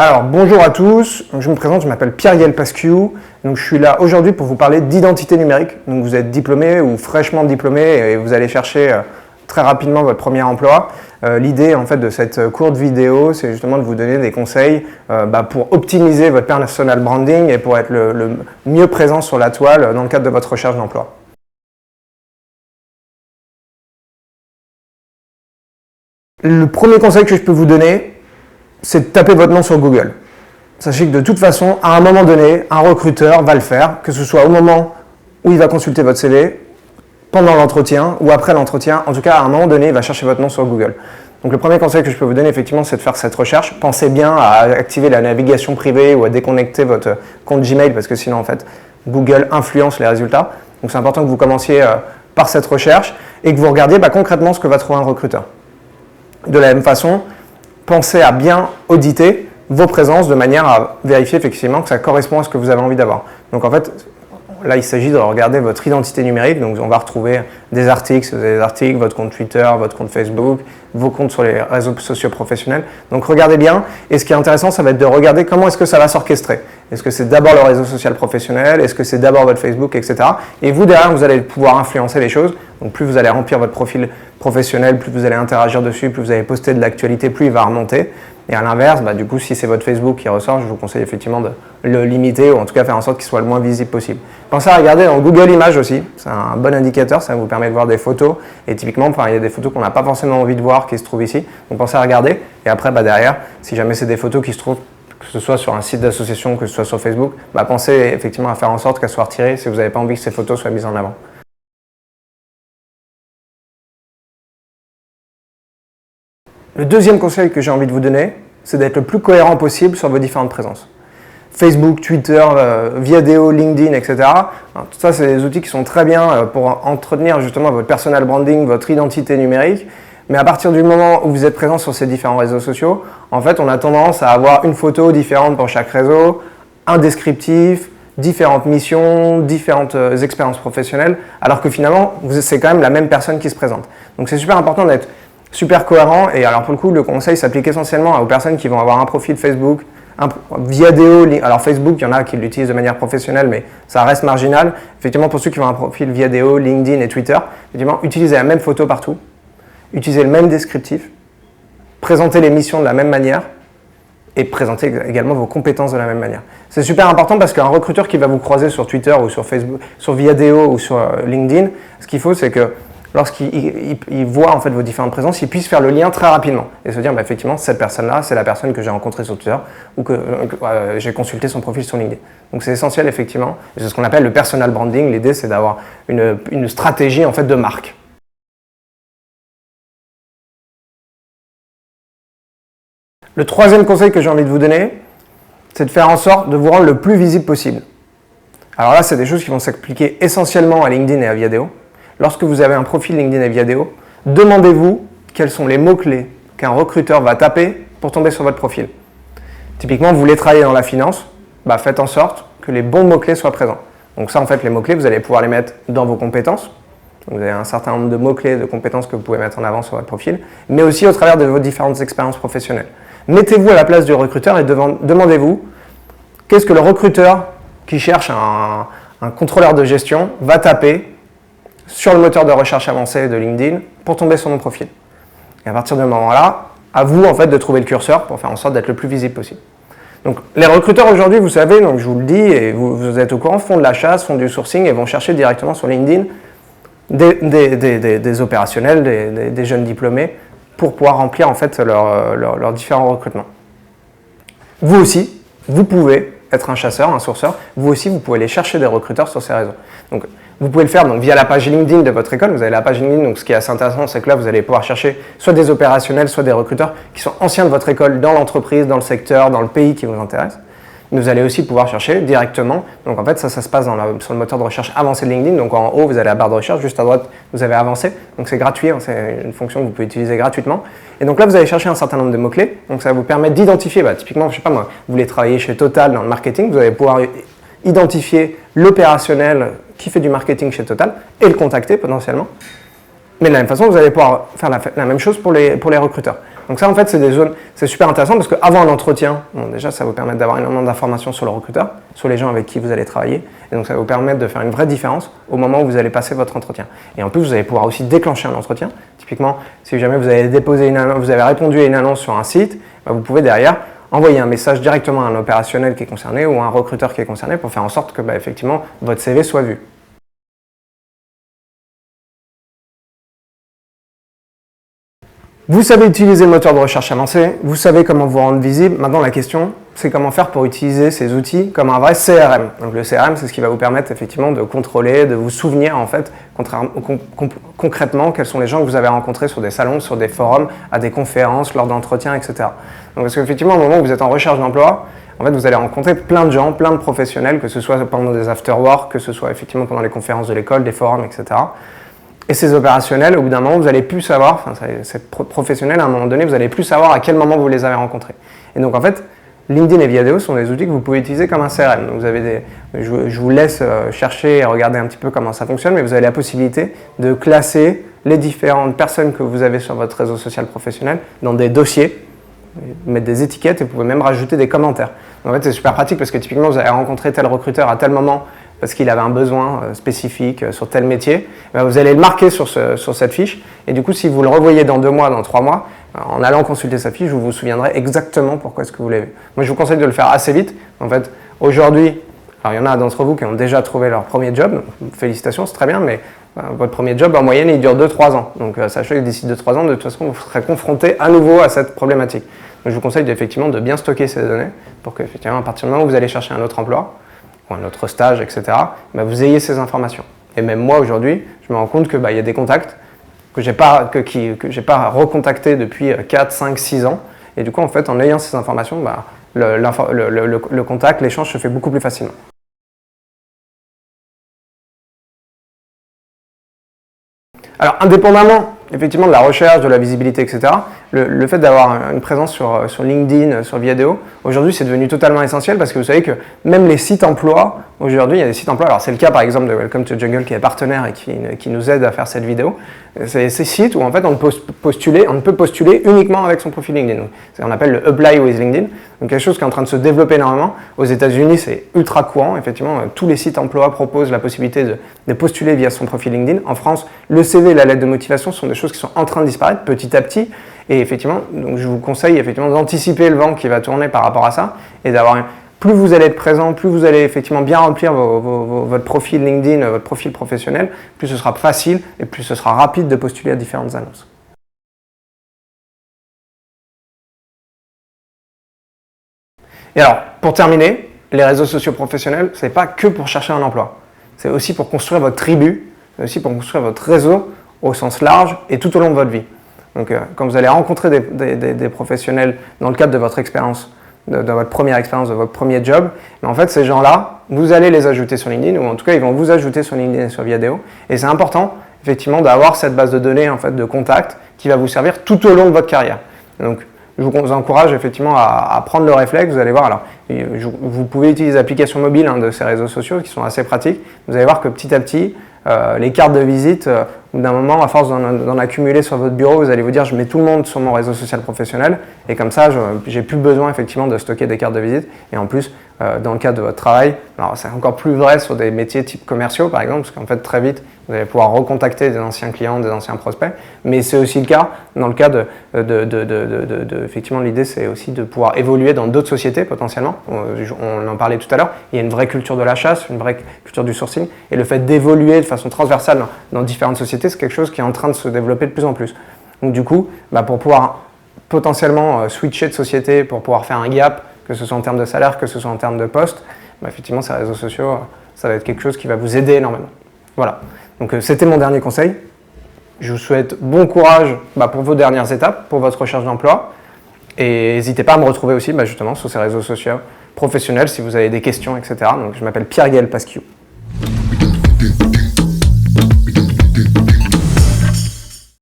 Alors, bonjour à tous, je me présente, je m'appelle Pierre-Yael Pasquiou. Donc, je suis là aujourd'hui pour vous parler d'identité numérique. Donc, vous êtes diplômé ou fraîchement diplômé et vous allez chercher très rapidement votre premier emploi. L'idée en fait de cette courte vidéo, c'est justement de vous donner des conseils pour optimiser votre personal branding et pour être le mieux présent sur la toile dans le cadre de votre recherche d'emploi. Le premier conseil que je peux vous donner, c'est de taper votre nom sur Google. Sachez que de toute façon, à un moment donné, un recruteur va le faire, que ce soit au moment où il va consulter votre CV, pendant l'entretien ou après l'entretien. En tout cas, à un moment donné, il va chercher votre nom sur Google. Donc le premier conseil que je peux vous donner, effectivement, c'est de faire cette recherche. Pensez bien à activer la navigation privée ou à déconnecter votre compte Gmail parce que sinon, en fait, Google influence les résultats. Donc c'est important que vous commenciez par cette recherche et que vous regardiez concrètement ce que va trouver un recruteur. De la même façon, pensez à bien auditer vos présences de manière à vérifier effectivement que ça correspond à ce que vous avez envie d'avoir. Donc en fait, là il s'agit de regarder votre identité numérique, donc on va retrouver des articles, si vous avez des articles, votre compte Twitter, votre compte Facebook, vos comptes sur les réseaux sociaux professionnels. Donc regardez bien, et ce qui est intéressant, ça va être de regarder comment est-ce que ça va s'orchestrer. Est-ce que c'est d'abord le réseau social professionnel, est-ce que c'est d'abord votre Facebook, etc. Et vous derrière, vous allez pouvoir influencer les choses. Donc plus vous allez remplir votre profil professionnel, plus vous allez interagir dessus, plus vous allez poster de l'actualité, plus il va remonter. Et à l'inverse, du coup, si c'est votre Facebook qui ressort, je vous conseille effectivement de le limiter ou en tout cas faire en sorte qu'il soit le moins visible possible. Pensez à regarder dans Google Images aussi, c'est un bon indicateur, ça vous permet de voir des photos et typiquement, il y a des photos qu'on n'a pas forcément envie de voir qui se trouvent ici, donc pensez à regarder et après derrière, si jamais c'est des photos qui se trouvent que ce soit sur un site d'association, que ce soit sur Facebook, pensez effectivement à faire en sorte qu'elles soient retirées si vous n'avez pas envie que ces photos soient mises en avant. Le deuxième conseil que j'ai envie de vous donner, c'est d'être le plus cohérent possible sur vos différentes présences. Facebook, Twitter, Viadeo, LinkedIn, etc. Alors, tout ça, c'est des outils qui sont très bien pour entretenir justement votre personal branding, votre identité numérique. Mais à partir du moment où vous êtes présent sur ces différents réseaux sociaux, en fait, on a tendance à avoir une photo différente pour chaque réseau, un descriptif, différentes missions, différentes expériences professionnelles, alors que finalement, c'est quand même la même personne qui se présente. Donc, c'est super important d'être super cohérent. Et alors, pour le coup, le conseil s'applique essentiellement aux personnes qui vont avoir un profil Facebook, Viadeo. Alors, Facebook, il y en a qui l'utilisent de manière professionnelle, mais ça reste marginal. Effectivement, pour ceux qui ont un profil Viadeo, LinkedIn et Twitter, effectivement, utilisez la même photo partout. Utilisez le même descriptif, présentez les missions de la même manière et présentez également vos compétences de la même manière. C'est super important parce qu'un recruteur qui va vous croiser sur Twitter ou sur Facebook, sur Viadeo ou sur LinkedIn, ce qu'il faut, c'est que lorsqu'il voit en fait vos différentes présences, il puisse faire le lien très rapidement et se dire effectivement cette personne-là, c'est la personne que j'ai rencontrée sur Twitter ou que j'ai consulté son profil sur LinkedIn. Donc c'est essentiel effectivement, c'est ce qu'on appelle le personal branding. L'idée c'est d'avoir une stratégie en fait de marque. Le troisième conseil que j'ai envie de vous donner, c'est de faire en sorte de vous rendre le plus visible possible. Alors là, c'est des choses qui vont s'appliquer essentiellement à LinkedIn et à Viadeo. Lorsque vous avez un profil LinkedIn et Viadeo, demandez-vous quels sont les mots-clés qu'un recruteur va taper pour tomber sur votre profil. Typiquement, vous voulez travailler dans la finance, faites en sorte que les bons mots-clés soient présents. Donc ça, en fait, les mots-clés, vous allez pouvoir les mettre dans vos compétences. Donc vous avez un certain nombre de mots-clés, de compétences que vous pouvez mettre en avant sur votre profil, mais aussi au travers de vos différentes expériences professionnelles. Mettez-vous à la place du recruteur et demandez-vous qu'est-ce que le recruteur qui cherche un contrôleur de gestion va taper sur le moteur de recherche avancé de LinkedIn pour tomber sur mon profil. Et à partir de ce moment-là, à vous en fait de trouver le curseur pour faire en sorte d'être le plus visible possible. Donc les recruteurs aujourd'hui, vous savez, donc je vous le dis et vous êtes au courant, font de la chasse, font du sourcing et vont chercher directement sur LinkedIn des opérationnels, des jeunes diplômés pour pouvoir remplir en fait leurs différents recrutements. Vous aussi, vous pouvez être un chasseur, un sourceur. Vous aussi, vous pouvez aller chercher des recruteurs sur ces réseaux. Donc, vous pouvez le faire via la page LinkedIn de votre école. Vous avez la page LinkedIn, donc ce qui est assez intéressant, c'est que là, vous allez pouvoir chercher soit des opérationnels, soit des recruteurs qui sont anciens de votre école dans l'entreprise, dans le secteur, dans le pays qui vous intéresse. Mais vous allez aussi pouvoir chercher directement. Donc en fait, ça se passe sur le moteur de recherche avancé de LinkedIn. Donc en haut, vous avez la barre de recherche. Juste à droite, vous avez avancé. Donc c'est gratuit. C'est une fonction que vous pouvez utiliser gratuitement. Et donc là, vous allez chercher un certain nombre de mots-clés. Donc ça va vous permettre d'identifier, typiquement, je sais pas moi, vous voulez travailler chez Total dans le marketing. Vous allez pouvoir identifier l'opérationnel qui fait du marketing chez Total et le contacter potentiellement. Mais de la même façon, vous allez pouvoir faire la même chose pour les recruteurs. Donc ça, en fait, c'est des zones, c'est super intéressant parce qu'avant l'entretien, bon, déjà, ça va vous permettre d'avoir énormément d'informations sur le recruteur, sur les gens avec qui vous allez travailler. Et donc, ça va vous permettre de faire une vraie différence au moment où vous allez passer votre entretien. Et en plus, vous allez pouvoir aussi déclencher un entretien. Typiquement, si jamais vous avez déposé vous avez répondu à une annonce sur un site, bah, vous pouvez derrière envoyer un message directement à un opérationnel qui est concerné ou à un recruteur qui est concerné pour faire en sorte que, bah, effectivement, votre CV soit vu. Vous savez utiliser le moteur de recherche avancé, vous savez comment vous rendre visible. Maintenant, la question, c'est comment faire pour utiliser ces outils comme un vrai CRM. Donc, le CRM, c'est ce qui va vous permettre effectivement de contrôler, de vous souvenir en fait concrètement quels sont les gens que vous avez rencontrés sur des salons, sur des forums, à des conférences, lors d'entretiens, etc. Donc, parce qu'effectivement, au moment où vous êtes en recherche d'emploi, en fait, vous allez rencontrer plein de gens, plein de professionnels, que ce soit pendant des after-work, que ce soit effectivement pendant les conférences de l'école, des forums, etc. Et ces opérationnels, au bout d'un moment, vous n'allez plus savoir, enfin, ces professionnels, à un moment donné, vous n'allez plus savoir à quel moment vous les avez rencontrés. Et donc, en fait, LinkedIn et Viadeo sont des outils que vous pouvez utiliser comme un CRM. Donc, je vous laisse chercher et regarder un petit peu comment ça fonctionne, mais vous avez la possibilité de classer les différentes personnes que vous avez sur votre réseau social professionnel dans des dossiers, mettre des étiquettes et vous pouvez même rajouter des commentaires. Donc, en fait, c'est super pratique parce que typiquement, vous avez rencontré tel recruteur à tel moment parce qu'il avait un besoin spécifique sur tel métier, vous allez le marquer sur cette fiche. Et du coup, si vous le revoyez dans 2 mois, dans 3 mois, en allant consulter sa fiche, vous vous souviendrez exactement pourquoi est-ce que vous l'avez vu. Moi, je vous conseille de le faire assez vite. En fait, aujourd'hui, alors il y en a d'entre vous qui ont déjà trouvé leur premier job. Félicitations, c'est très bien, mais votre premier job, en moyenne, il dure 2-3 ans. Donc, sachez que d'ici 2-3 ans, de toute façon, vous serez confronté à nouveau à cette problématique. Donc, je vous conseille effectivement de bien stocker ces données pour qu'effectivement, à partir du moment où vous allez chercher un autre emploi, un autre stage, etc., bah, vous ayez ces informations. Et même moi, aujourd'hui, je me rends compte qu'il y a des contacts que je n'ai pas recontactés depuis 4, 5, 6 ans. Et du coup, en fait, en ayant ces informations, bah, le contact, l'échange se fait beaucoup plus facilement. Alors, indépendamment effectivement de la recherche, de la visibilité, etc., le fait d'avoir une présence sur LinkedIn, sur Viadeo, aujourd'hui c'est devenu totalement essentiel parce que vous savez que même les sites emploi, aujourd'hui il y a des sites emploi, alors c'est le cas par exemple de Welcome to Jungle qui est partenaire et qui nous aide à faire cette vidéo, c'est ces sites où en fait on peut postuler uniquement avec son profil LinkedIn. On appelle le Apply with LinkedIn, donc quelque chose qui est en train de se développer énormément. Aux États-Unis c'est ultra courant, effectivement tous les sites emploi proposent la possibilité de postuler via son profil LinkedIn. En France, le CV et la lettre de motivation sont des choses qui sont en train de disparaître petit à petit. Et effectivement, donc je vous conseille effectivement d'anticiper le vent qui va tourner par rapport à ça et d'avoir plus vous allez être présent, plus vous allez effectivement bien remplir votre profil LinkedIn, votre profil professionnel, plus ce sera facile et plus ce sera rapide de postuler à différentes annonces. Et alors, pour terminer, les réseaux sociaux professionnels, ce n'est pas que pour chercher un emploi. C'est aussi pour construire votre tribu, c'est aussi pour construire votre réseau au sens large et tout au long de votre vie. Donc, quand vous allez rencontrer des professionnels dans le cadre de votre expérience, de votre première expérience, de votre premier job, mais en fait, ces gens-là, vous allez les ajouter sur LinkedIn, ou en tout cas, ils vont vous ajouter sur LinkedIn et sur Viadeo. Et c'est important, effectivement, d'avoir cette base de données en fait, de contacts qui va vous servir tout au long de votre carrière. Donc, je vous encourage effectivement à prendre le réflexe. Vous allez voir, alors, vous pouvez utiliser l'application mobile de ces réseaux sociaux qui sont assez pratiques. Vous allez voir que petit à petit, les cartes de visite, d'un moment, à force d'en accumuler sur votre bureau, vous allez vous dire je mets tout le monde sur mon réseau social professionnel et comme ça, j'ai plus besoin effectivement de stocker des cartes de visite. Et en plus, dans le cadre de votre travail, alors c'est encore plus vrai sur des métiers type commerciaux par exemple, parce qu'en fait très vite, vous allez pouvoir recontacter des anciens clients, des anciens prospects, mais c'est aussi le cas dans le cas effectivement l'idée c'est aussi de pouvoir évoluer dans d'autres sociétés potentiellement. On en parlait tout à l'heure, il y a une vraie culture de la chasse, une vraie culture du sourcing et le fait d'évoluer de façon transversale dans différentes sociétés, c'est quelque chose qui est en train de se développer de plus en plus. Donc du coup, pour pouvoir potentiellement switcher de société, pour pouvoir faire un gap, que ce soit en termes de salaire, que ce soit en termes de poste, effectivement ces réseaux sociaux, ça va être quelque chose qui va vous aider énormément. Voilà, donc c'était mon dernier conseil. Je vous souhaite bon courage pour vos dernières étapes, pour votre recherche d'emploi. Et n'hésitez pas à me retrouver aussi justement sur ces réseaux sociaux professionnels si vous avez des questions, etc. Donc je m'appelle Pierre-Gaël Pasquiou.